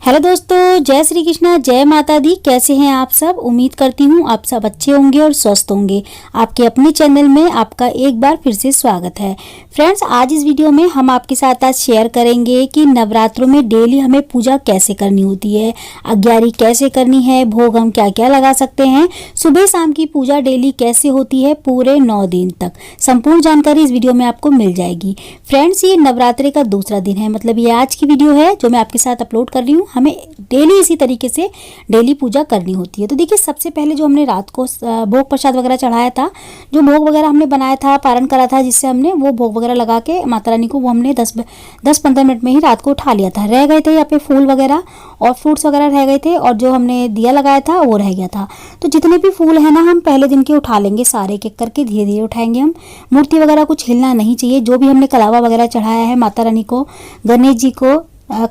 Hello दोस्तों, जय श्री कृष्णा, जय माता दी। कैसे हैं आप सब? उम्मीद करती हूँ आप सब अच्छे होंगे और स्वस्थ होंगे। आपके अपने चैनल में आपका एक बार फिर से स्वागत है। फ्रेंड्स, आज इस वीडियो में हम आपके साथ आज शेयर करेंगे कि नवरात्रों में डेली हमें पूजा कैसे करनी होती है, अग्यारी कैसे करनी है, भोग हम क्या क्या लगा सकते हैं, सुबह शाम की पूजा डेली कैसे होती है पूरे 9 दिन तक। संपूर्ण जानकारी इस वीडियो में आपको मिल जाएगी। फ्रेंड्स, ये नवरात्रि का दूसरा दिन है, मतलब ये आज की वीडियो है जो मैं आपके साथ अपलोड कर रही हूँ। हमें डेली इसी तरीके से डेली पूजा करनी होती है। तो देखिए, सबसे पहले जो हमने रात को भोग प्रसाद वगैरह चढ़ाया था, जो भोग वगैरह हमने बनाया था, पारण करा था, जिससे हमने वो भोग वगैरह लगा के माता रानी को वो हमने 10-15 मिनट में ही रात को उठा लिया था। रह गए थे यहाँ पे फूल वगैरह और फ्रूट्स वगैरह रह गए थे, और जो हमने दिया लगाया था वो रह गया था। तो जितने भी फूल है ना, हम पहले दिन के उठा लेंगे, सारे एक एक करके धीरे धीरे उठाएंगे हम। मूर्ति वगैरह कुछ हिलना नहीं चाहिए। जो भी हमने कलावा वगैरह चढ़ाया है माता रानी को, गणेश जी को,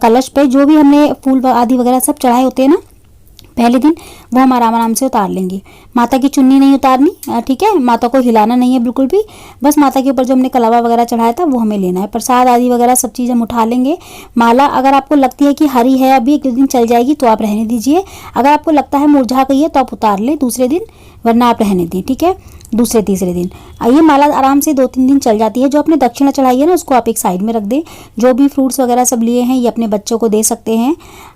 कलश पे जो भी हमने फूल आदि वगैरह सब चढ़ाए होते हैं ना पहले दिन, वो हम आराम आराम से उतार लेंगे। माता की चुन्नी नहीं उतारनी, ठीक है। माता को हिलाना नहीं है बिल्कुल भी। बस माता के ऊपर जो हमने कलावा वगैरह चढ़ाया था वो हमें लेना है। प्रसाद आदि वगैरह सब चीज़ हम उठा लेंगे। माला अगर आपको लगती है कि हरी है, अभी एक दो दिन चल जाएगी, तो आप रहने दीजिए। अगर आपको लगता है मुरझा गई है तो आप उतार लें दूसरे दिन, वरना आप रहने दें, ठीक है। दूसरे तीसरे दिन ये माला आराम से 2-3 दिन चल जाती है। जो आपने दक्षिणा चढ़ाई है ना, उसको आप एक साइड में रख दें। जो भी फ्रूट्स वगैरह सब लिए हैं, ये अपने बच्चों को दे सकते हैं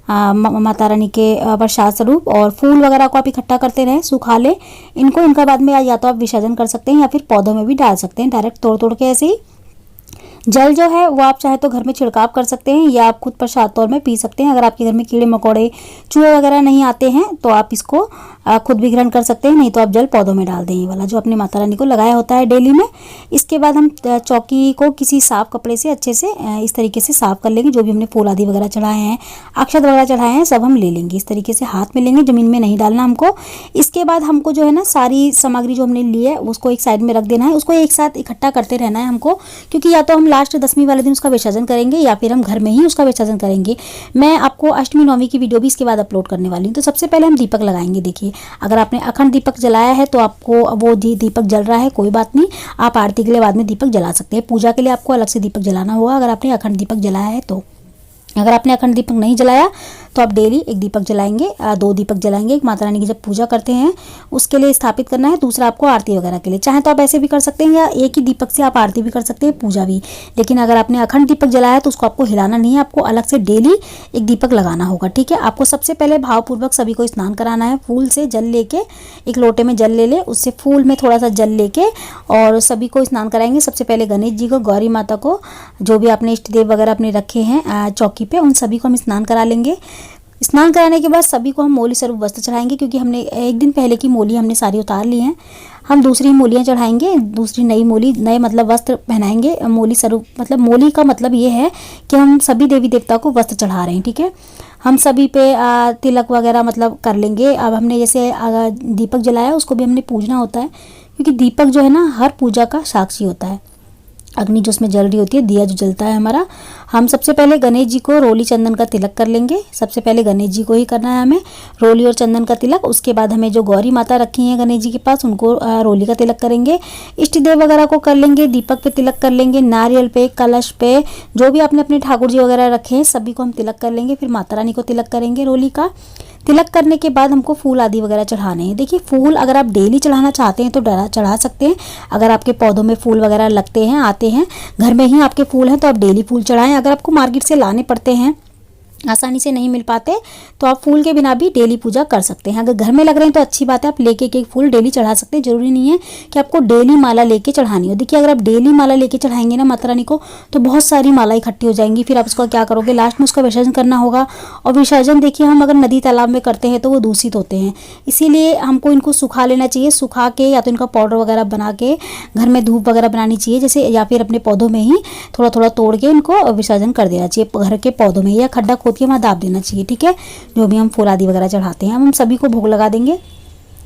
माता रानी के प्रसाद स्वरूप। और फूल वगैरह को आप इकट्ठा करते रहें, सुखा ले इनको। इनका बाद में या तो आप विसर्जन कर सकते हैं या फिर पौधों में भी डाल सकते हैं, डायरेक्ट तोड़ तोड़ के ऐसे ही। जल जो है वो आप चाहे तो घर में छिड़काव कर सकते हैं, या आप खुद प्रसाद तौर में पी सकते हैं। अगर आपके घर में कीड़े मकोड़े चूहे वगैरह नहीं आते हैं तो आप इसको खुद भी ग्रहण कर सकते हैं, नहीं तो आप जल पौधों में डाल दें, ये वाला जो अपने माता रानी को लगाया होता है डेली में। इसके बाद हम चौकी को किसी साफ कपड़े से अच्छे से इस तरीके से साफ कर लेंगे। जो भी हमने फूल आदि वगैरह चढ़ाए हैं, अक्षत वगैरह चढ़ाए हैं, सब हम ले लेंगे। इस तरीके से हाथ में लेंगे, ज़मीन में नहीं डालना हमको। इसके बाद हमको जो है ना, सारी सामग्री जो हमने ली है उसको एक साइड में रख देना है। उसको एक साथ इकट्ठा करते रहना है हमको, क्योंकि या तो हम लास्ट 10वीं वाले दिन उसका विसर्जन करेंगे या फिर हम घर में ही उसका विसर्जन करेंगे। मैं आपको अष्टमी नौवीं की वीडियो भी इसके बाद अपलोड करने वाली हूँ। तो सबसे पहले हम दीपक लगाएंगे। देखिए, अगर आपने अखंड दीपक जलाया है तो आपको वो दीपक जल रहा है, कोई बात नहीं, आप आरती के लिए बाद में दीपक जला सकते हैं। पूजा के लिए आपको अलग से दीपक जलाना होगा अगर आपने अखंड दीपक जलाया है तो। अगर आपने अखंड दीपक नहीं जलाया तो आप डेली एक दीपक जलाएंगे, 2 दीपक जलाएंगे। एक माता रानी की जब पूजा करते हैं उसके लिए स्थापित करना है, दूसरा आपको आरती वगैरह के लिए। चाहे तो आप ऐसे भी कर सकते हैं, या एक ही दीपक से आप आरती भी कर सकते हैं, पूजा भी। लेकिन अगर आपने अखंड दीपक जलाया तो उसको आपको हिलाना नहीं है, आपको अलग से डेली एक दीपक लगाना होगा, ठीक है। आपको सबसे पहले भावपूर्वक सभी को स्नान कराना है। फूल से जल लेके, एक लोटे में जल ले ले, उससे फूल में थोड़ा सा जल लेके और सभी को स्नान कराएंगे। सबसे पहले गणेश जी को, गौरी माता को, जो भी आपने इष्ट देव वगैरह अपने रखे हैं चौकी पे, उन सभी को हम स्नान करा लेंगे। स्नान कराने के बाद सभी को हम मोली स्वरूप वस्त्र चढ़ाएंगे, क्योंकि हमने एक दिन पहले की मोली हमने सारी उतार ली हैं। हम दूसरी मोलियाँ चढ़ाएंगे, दूसरी नई मोली, नए मतलब वस्त्र पहनाएंगे। मोली स्वरूप मतलब, मोली का मतलब ये है कि हम सभी देवी देवता को वस्त्र चढ़ा रहे हैं, ठीक है। हम सभी पे तिलक वगैरह मतलब कर लेंगे। अब हमने जैसे दीपक जलाया, उसको भी हमने पूजना होता है, क्योंकि दीपक जो है ना हर पूजा का साक्षी होता है। अग्नि जो उसमें जल रही होती है, दिया जो जलता है हमारा। हम सबसे पहले गणेश जी को रोली चंदन का तिलक कर लेंगे। सबसे पहले गणेश जी को ही करना है हमें रोली और चंदन का तिलक। उसके बाद हमें जो गौरी माता रखी हैं गणेश जी के पास, उनको रोली का तिलक करेंगे। इष्ट देव वगैरह को कर लेंगे, दीपक पे तिलक कर लेंगे, नारियल पे, कलश पे, जो भी आपने अपने ठाकुर जी वगैरह रखे हैं सभी को हम तिलक कर लेंगे। फिर माता रानी को तिलक करेंगे रोली का। तिलक करने के बाद हमको फूल आदि वगैरह चढ़ाने हैं। देखिए, फूल अगर आप डेली चढ़ाना चाहते हैं तो चढ़ा सकते हैं। अगर आपके पौधों में फूल वगैरह लगते हैं, आते हैं, घर में ही आपके फूल हैं, तो आप डेली फूल चढ़ाएं। अगर आपको मार्केट से लाने पड़ते हैं, आसानी से नहीं मिल पाते, तो आप फूल के बिना भी डेली पूजा कर सकते हैं। अगर घर में लग रहे हैं तो अच्छी बात है, आप लेके एक फूल डेली चढ़ा सकते हैं। जरूरी नहीं है कि आपको डेली माला लेके चढ़ानी हो। देखिए, अगर आप डेली माला लेके चढ़ाएंगे ना माता रानी को, तो बहुत सारी माला इकट्ठी हो जाएंगी। फिर आप उसका क्या करोगे, लास्ट में उसका विसर्जन करना होगा। और विसर्जन देखिए, हम अगर नदी तालाब में करते हैं तो वो दूषित होते हैं, इसीलिए हमको इनको सुखा लेना चाहिए। सुखा के या तो इनका पाउडर वगैरह बना के घर में धूप वगैरह बनानी चाहिए जैसे, या फिर अपने पौधों में ही थोड़ा थोड़ा तोड़ के इनको विसर्जन कर देना चाहिए घर के पौधों में, या खड्डा खोद के वहाँ दाब देना चाहिए, ठीक है। जो भी हम फूल आदि वगैरह चढ़ाते हैं, हम सभी को भोग लगा देंगे।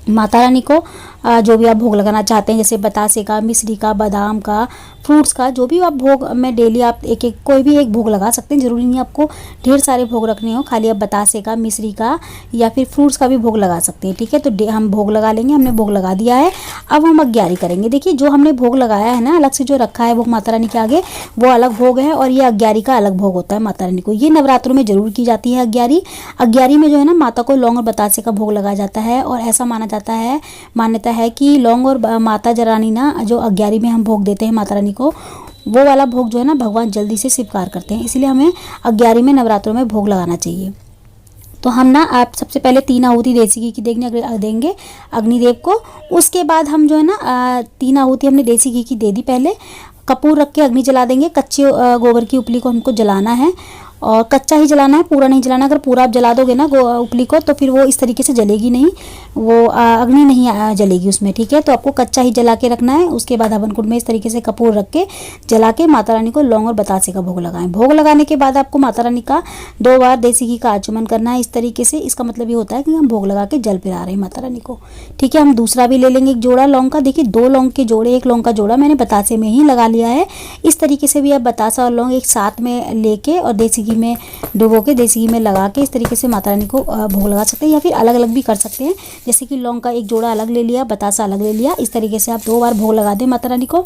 माता रानी को जो भी आप भोग लगाना चाहते हैं, जैसे बतासे का, मिश्री का, बादाम का, फ्रूट्स का, जो भी आप भोग में डेली आप एक एक कोई भी एक भोग लगा सकते हैं। ज़रूरी नहीं आपको ढेर सारे भोग रखने हो, खाली आप बतासे का, मिश्री का या फिर फ्रूट्स का भी भोग लगा सकते हैं। ठीक है, तो हम भोग लगा लेंगे। हमने भोग लगा दिया है, अब हम अग्यारी करेंगे। देखिए जो हमने भोग लगाया है ना, अलग से जो रखा है भोग माता रानी के आगे, वो अलग भोग है और ये अग्यारी का अलग भोग होता है माता रानी को। ये नवरात्रों में जरूर की जाती है अग्यारी। अग्यारी में जो है ना माता को लौंग और बतासे का भोग लगाया जाता है और ऐसा माना जाता है, मान्यता है कि लौंग और माता रानी ना जो अग्यारी में हम भोग देते हैं माता रानी को, वो वाला भोग जो है ना भगवान जल्दी से स्वीकार करते हैं, इसलिए हमें अग्यारी में नवरात्रों में भोग लगाना चाहिए। तो हम ना आप सबसे पहले 3 आहुति देसी घी की देंगे अग्निदेव को। उसके बाद हम जो है ना 3 आहुति हमने देसी घी की दे दी। पहले कपूर रख के अग्नि जला देंगे। कच्चे गोबर की उपली को हमको जलाना है और कच्चा ही जलाना है, पूरा नहीं जलाना। अगर पूरा आप जला दोगे ना उपली को तो फिर वो इस तरीके से जलेगी नहीं, वो अग्नि नहीं जलेगी उसमें। ठीक है, तो आपको कच्चा ही जला के रखना है। उसके बाद हवन कुंड में इस तरीके से कपूर रख के जला के माता रानी को लौंग और बतासे का भोग लगाएं। भोग लगाने के बाद आपको माता रानी का 2 बार देसी घी का आचमन करना है इस तरीके से। इसका मतलब ये होता है कि हम भोग लगा के जल पिला रहे हैं माता रानी को। ठीक है, हम दूसरा भी ले लेंगे एक जोड़ा लौंग का। देखिए 2 लौंग के जोड़े, 1 लौंग का जोड़ा मैंने बतासे में ही लगा लिया है। इस तरीके से भी आप बतासा और लौंग एक साथ में लेके और देसी घी में डुबो के देसी घी में लगा के इस तरीके से माता रानी को भोग लगा सकते हैं, या फिर अलग अलग भी कर सकते हैं। जैसे कि लौंग का एक जोड़ा अलग ले लिया, बतासा अलग ले लिया। इस तरीके से आप 2 बार भोग लगा दें माता रानी को।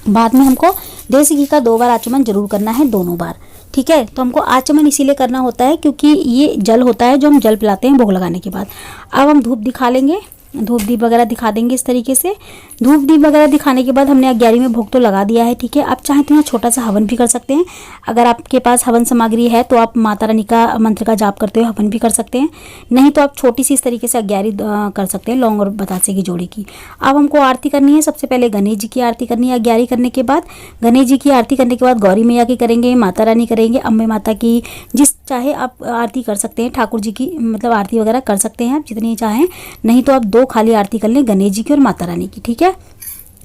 बाद में हमको देसी घी का 2 बार आचमन जरूर करना है, दोनों बार। ठीक है, तो हमको आचमन इसीलिए करना होता है क्योंकि ये जल होता है जो हम जल पिलाते हैं भोग लगाने के बाद। अब हम धूप दिखा लेंगे, धूप दीप वगैरह दिखा देंगे इस तरीके से। धूप दीप वगैरह दिखाने के बाद हमने अग्यारी में भोग तो लगा दिया है। ठीक है, आप चाहें तो यहाँ छोटा सा हवन भी कर सकते हैं। अगर आपके पास हवन सामग्री है तो आप माता रानी का मंत्र का जाप करते हुए हवन भी कर सकते हैं, नहीं तो आप छोटी सी इस तरीके से अग्यारी कर सकते हैं लौंग और बतासे की जोड़ी की। अब हमको आरती करनी है। सबसे पहले गणेश जी की आरती करनी है अग्यारी करने के बाद। गणेश जी की आरती करने के बाद गौरी मैया की करेंगे, माता रानी करेंगे, अम्बे माता की, जिस चाहे आप आरती कर सकते हैं। ठाकुर जी की मतलब आरती वगैरह कर सकते हैं आप जितनी चाहें, नहीं तो आप 2 खाली आरती कर लें, गणेश जी की और माता रानी की। ठीक है,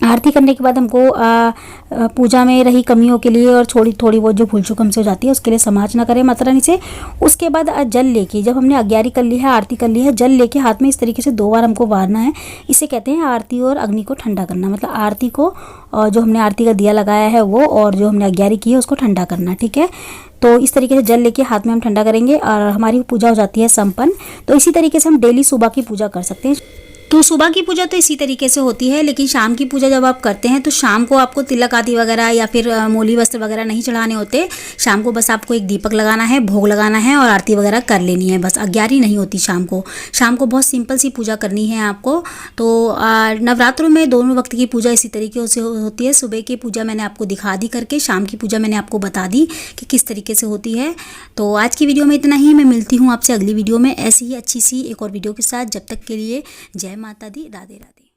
आरती करने के बाद हमको पूजा में रही कमियों के लिए और थोड़ी वो जो भूल चूक हमसे हो जाती है उसके लिए समाज ना करें माता रानी से। उसके बाद जल लेके, जब हमने अग्यारी कर ली है, आरती कर ली है, जल लेके हाथ में इस तरीके से 2 बार हमको वारना है। इसे कहते हैं आरती और अग्नि को ठंडा करना। मतलब आरती को और जो हमने आरती का दिया लगाया है वो, और जो हमने अग्यारी की है उसको ठंडा करना। ठीक है, तो इस तरीके से जल लेके हाथ में हम ठंडा करेंगे और हमारी पूजा हो जाती है संपन्न। तो इसी तरीके से हम डेली सुबह की पूजा कर सकते हैं। तो सुबह की पूजा तो इसी तरीके से होती है, लेकिन शाम की पूजा जब आप करते हैं तो शाम को आपको तिलक आदि वगैरह या फिर मूली वस्त्र वगैरह नहीं चढ़ाने होते। शाम को बस आपको एक दीपक लगाना है, भोग लगाना है और आरती वगैरह कर लेनी है, बस अग्यारी नहीं होती शाम को। शाम को बहुत सिंपल सी पूजा करनी है आपको। तो नवरात्रों में दोनों वक्त की पूजा इसी तरीके से होती है। सुबह की पूजा मैंने आपको दिखा दी करके, शाम की पूजा मैंने आपको बता दी कि किस तरीके से होती है। तो आज की वीडियो में इतना ही। मैं मिलती हूँ आपसे अगली वीडियो में ऐसी ही अच्छी सी एक और वीडियो के साथ। जब तक के लिए जय माता दी, राधे राधे।